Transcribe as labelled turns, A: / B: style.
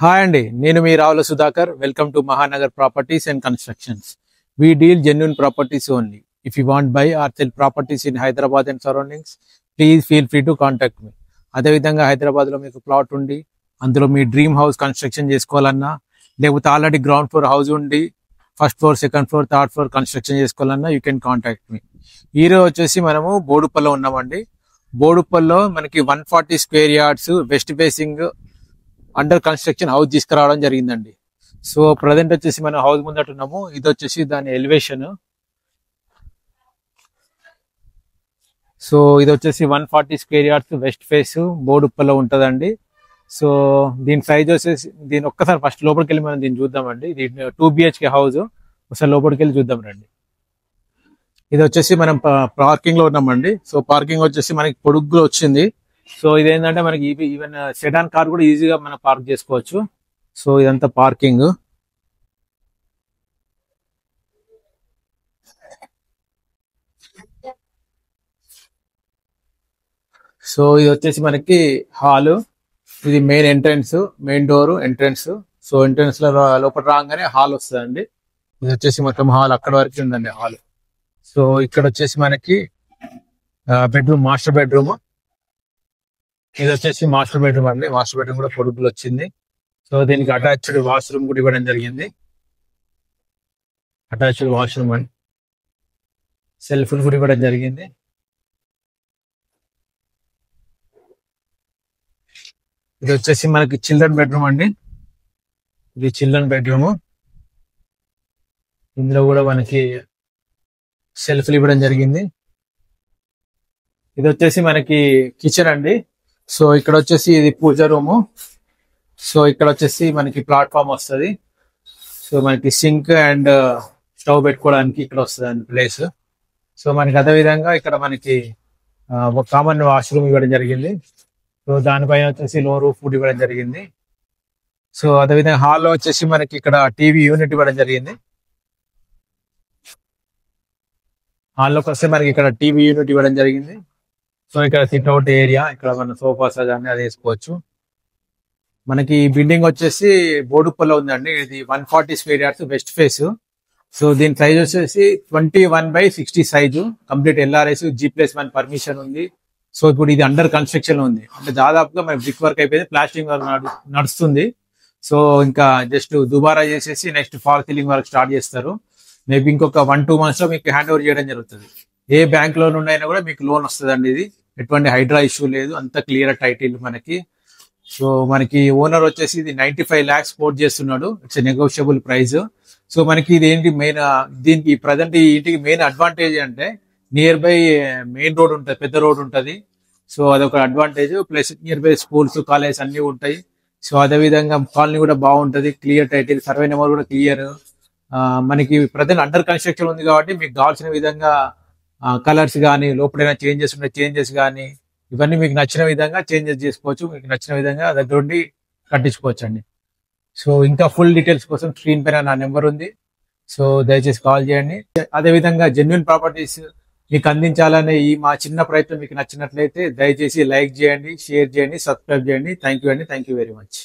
A: Hi అండి, నేను మీ Ravula Sudhakar. Welcome to Mahanagar properties and constructions. We deal genuine properties only. If you want buy or sell properties in Hyderabad and surroundings, please feel free to contact me. అదేవిధంగా హైదరాబాద్లో మీకు plot ఉండి అందులో మీ dream house construction చేసుకోవాలన్నా, లేకపోతే already ground floor house ఉండి first floor, second floor, third floor construction చేసుకోవాలన్నా you can contact me. ఈరోజు వచ్చేసి మనము బోడుప్పల్లో ఉన్నామండి. బోడుప్పల్లో మనకి 140 square yards west facing under construction house తీసుకురావడం జరిగిందండి. సో ప్రజెంట్ వచ్చేసి మనం హౌస్ ముందట ఉన్నాము. ఇది వచ్చేసి దాని ఎలివేషన్. సో ఇది వచ్చేసి 140 స్క్వేర్ యార్డ్స్ వెస్ట్ ఫేస్ బోడుప్పల్లో ఉంటుందండి. సో దీని సైజ్ వచ్చేసి దీని ఒక్కసారి ఫస్ట్ లోపలికి వెళ్ళి మనం దీన్ని చూద్దామండి. ఇది 2 BHK హౌస్. ఒకసారి లోపలికి వెళ్ళి చూద్దాం రండి. ఇది వచ్చేసి మనం పార్కింగ్ లో ఉన్నామండి. సో పార్కింగ్ వచ్చేసి మనకి పొడుగ్గా వచ్చింది. సో ఇదేంటంటే మనకి ఈవెన్ సెడాన్ కార్ కూడా ఈజీగా మనం పార్క్ చేసుకోవచ్చు. సో ఇదంతా పార్కింగ్. సో ఇది వచ్చేసి మనకి హాల్. ఇది main entrance, main door entrance. So entrance లో లోపల రాగానే హాల్ వస్తుందండి. ఇది వచ్చేసి మొత్తం హాల్ అక్కడ వరకు ఉందండి హాల్. సో ఇక్కడ వచ్చేసి మనకి బెడ్రూమ్, మాస్టర్ బెడ్రూమ్. ఇది వచ్చేసి మాస్టర్ బెడ్రూమ్ అండి. మాస్టర్ బెడ్రూమ్ కూడా పొడుగులు వచ్చింది. సో దీనికి అటాచ్డ్ వాష్రూమ్ కూడా ఇవ్వడం జరిగింది. అటాచ్డ్ వాష్రూమ్ అండి, సెల్ఫ్ కూడా ఇవ్వడం జరిగింది. ఇది వచ్చేసి మనకి చిల్డ్రన్ బెడ్రూమ్ అండి. ఇది చిల్డ్రన్ బెడ్రూమ్. ఇందులో కూడా మనకి సెల్ఫ్లు ఇవ్వడం జరిగింది. ఇది వచ్చేసి మనకి కిచెన్ అండి. సో ఇక్కడ వచ్చేసి ఇది పూజ రూము. సో ఇక్కడ వచ్చేసి మనకి ప్లాట్ఫామ్ వస్తుంది. సో మనకి సింక్ అండ్ స్టవ్ పెట్టుకోవడానికి ఇక్కడ వస్తుంది ప్లేస్. సో మనకి అదే విధంగా ఇక్కడ మనకి ఒక కామన్ వాష్రూమ్ ఇవ్వడం జరిగింది. సో దానిపైన వచ్చేసి లో రూఫ్ కూడా ఇవ్వడం జరిగింది. సో అదేవిధంగా హాల్లో వచ్చేసి మనకి ఇక్కడ టీవీ యూనిట్ ఇవ్వడం జరిగింది. హాల్లోకి వస్తే మనకి ఇక్కడ టీవీ యూనిట్ ఇవ్వడం జరిగింది. సో ఇక్కడ సిట్అవుట్ ఏరియా, ఇక్కడ మన సోఫాస్ కానీ అది వేసుకోవచ్చు. మనకి బిల్డింగ్ వచ్చేసి బోడుప్పల్లో ఉందండి. ఇది 140 square yards west face. So దీని సైజ్ వచ్చేసి 21/60 size. Complete LRS G+1 permission ఉంది. సో ఇప్పుడు ఇది అండర్ కన్స్ట్రక్షన్ ఉంది. అంటే దాదాపుగా మనకి బ్రిక్ వర్క్ అయిపోయింది, ప్లాస్టింగ్ వర్క్ నడుస్తుంది. సో ఇంకా జస్ట్ దుబారా చేసేసి next fall ceiling work start చేస్తారు. మేబీ ఇంకొక 1-2 months లో మీకు హ్యాండ్ ఓవర్ చేయడం జరుగుతుంది. ఏ బ్యాంక్ లోన్ ఉన్నాయినా కూడా మీకు లోన్ వస్తుందండి. ఇది ఎటువంటి హైడ్రా ఇష్యూ లేదు, అంత క్లియర్ టైటిల్ మనకి. సో మనకి ఓనర్ వచ్చేసి ఇది 95 lakhs కోట్ చేస్తున్నాడు. It's negotiable price. సో మనకి ఇది ఏంటి మెయిన్, దీనికి ప్రజెంట్ ఈ ఇంటికి మెయిన్ అడ్వాంటేజ్ అంటే నియర్ బై మెయిన్ రోడ్ ఉంటుంది, పెద్ద రోడ్ ఉంటుంది. సో అదొక advantage. Plus near by schools, college అన్ని ఉంటాయి. సో అదే విధంగా కాలనీ కూడా బాగుంటది, క్లియర్ టైటిల్, సర్వే నెంబర్ కూడా క్లియర్. మనకి ప్రజెంట్ అండర్ కన్స్ట్రక్షన్ ఉంది కాబట్టి మీకు కావాల్సిన విధంగా కలర్స్ కానీ, లోపలైనా చేంజెస్ ఉంటే చేంజెస్ కానీ, ఇవన్నీ మీకు నచ్చిన విధంగా చేంజెస్ చేసుకోవచ్చు. మీకు నచ్చిన విధంగా దగ్గర ఉండి కట్టించుకోవచ్చు అండి. సో ఇంకా ఫుల్ డీటెయిల్స్ కోసం స్క్రీన్ పైన నా నెంబర్ ఉంది. సో దయచేసి కాల్ చేయండి. అదేవిధంగా జెన్యూన్ ప్రాపర్టీస్ మీకు అందించాలనే ఈ మా చిన్న ప్రయత్నం మీకు నచ్చినట్లయితే దయచేసి లైక్ చేయండి, షేర్ చేయండి, సబ్స్క్రైబ్ చేయండి. థ్యాంక్ యూ అండి. Thank you very much.